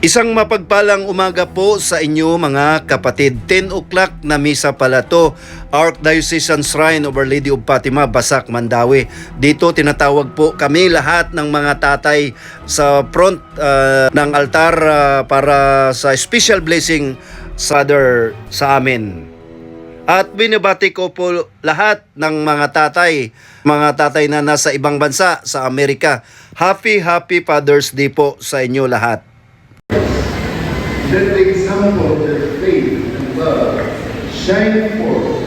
Isang mapagpalang umaga po sa inyo mga kapatid. 10 o'clock na misa pala to. Archdiocesan Shrine of Our Lady of Fatima, Basak, Mandawi. Dito tinatawag po kami lahat ng mga tatay sa front ng altar para sa special blessing sa amin. At binabati ko po lahat ng mga tatay na nasa ibang bansa sa Amerika. Happy Father's Day po sa inyo lahat. Let the example of their faith and love shine forth.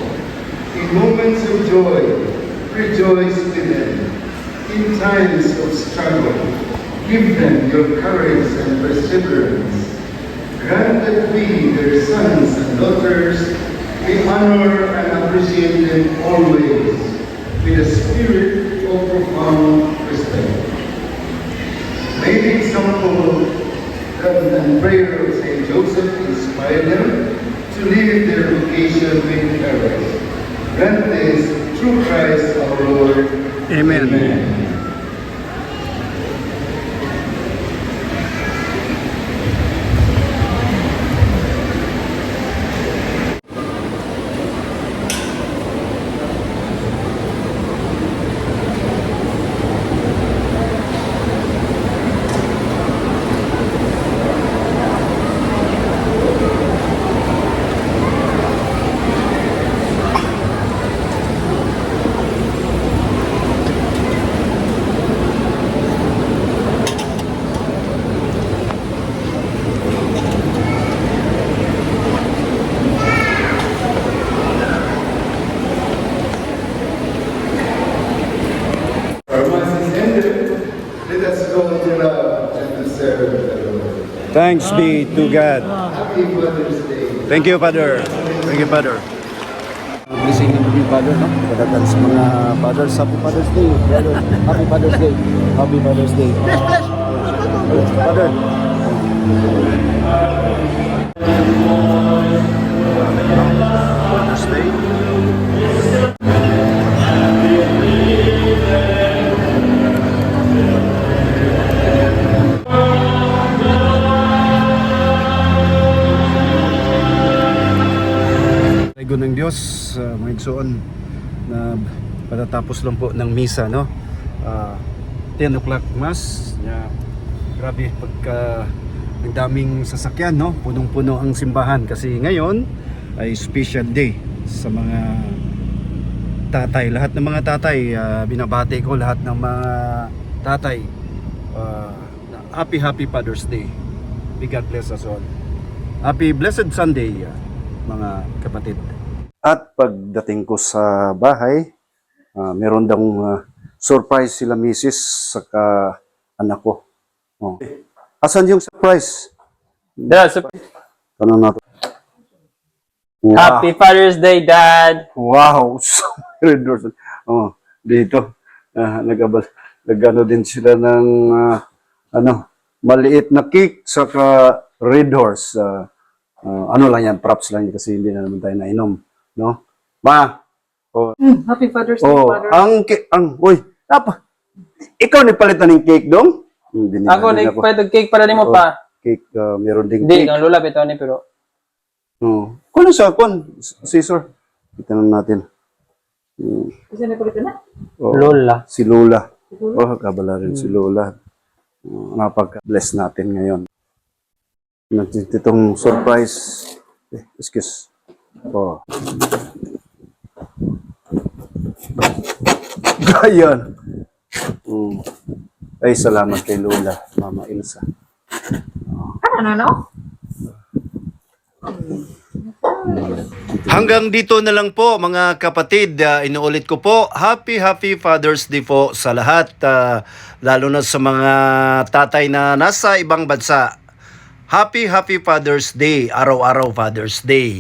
In moments of joy, rejoice with them. In times of struggle, give them your courage and perseverance. Grant that we, their sons and daughters, may honor and appreciate them always with a spirit of profound respect. May the example and prayer of Saint Joseph inspire them to live their vocation with courage. Grant this through Christ our Lord. Amen. Amen. Our Mass is ended. Let us go to love and to serve the Lord. Thanks be to God. Happy Father's Day. Thank you, Father. Thank you, Father. Blessing naman yung Father, no? Kadaghan sa mga fathers. Happy Father's Day, brother. Happy Father's Day. Happy Father's Day. Father. Father's Day. Lego ng Diyos, mga igsoon, na patatapos lang po ng misa, no? 10 o'clock mass. Grabe, pagka ang daming sasakyan, no? Punong-puno ang simbahan kasi ngayon ay special day sa mga tatay. Lahat ng mga tatay, binabati ko lahat ng mga tatay. Happy Father's Day. May God bless us all. Happy Blessed Sunday, mga kapatid. At pagdating ko sa bahay, meron daw surprise sila misis saka anak ko. Oh. Asan yung surprise? Yeah, Tanong natin. Wow. Happy Father's Day, Dad! Wow! Oh, dito. Nagano din sila ng maliit na cake saka Red Horse. Ano lang yan, props lang yan kasi hindi na naman tayo nainom, no? Ma. Oh. Happy Father's Day, Oh, Father. uy, ikaw ni palitan ng cake dong? Hindi Ako, nagpahitog cake para ni mo pa. Cake, meron ding Hindi, cake. ang lula bitaw ni pero. Oh. Kuno sa Caesar. Kita na natin. Kasi nakulitan na. Oh, Lola. si Lola. Oh, kabala rin si Lola. Napag-bless natin ngayon. Itong surprise. Excuse. Oh. Ayan. Ay, salamat kay Lola, Mama Ilsa. Ano? Hanggang dito na lang po mga kapatid. Inuulit ko po, Happy Father's Day po sa lahat. Lalo na sa mga tatay na nasa ibang bansa. Happy Father's Day. Araw-araw Father's Day.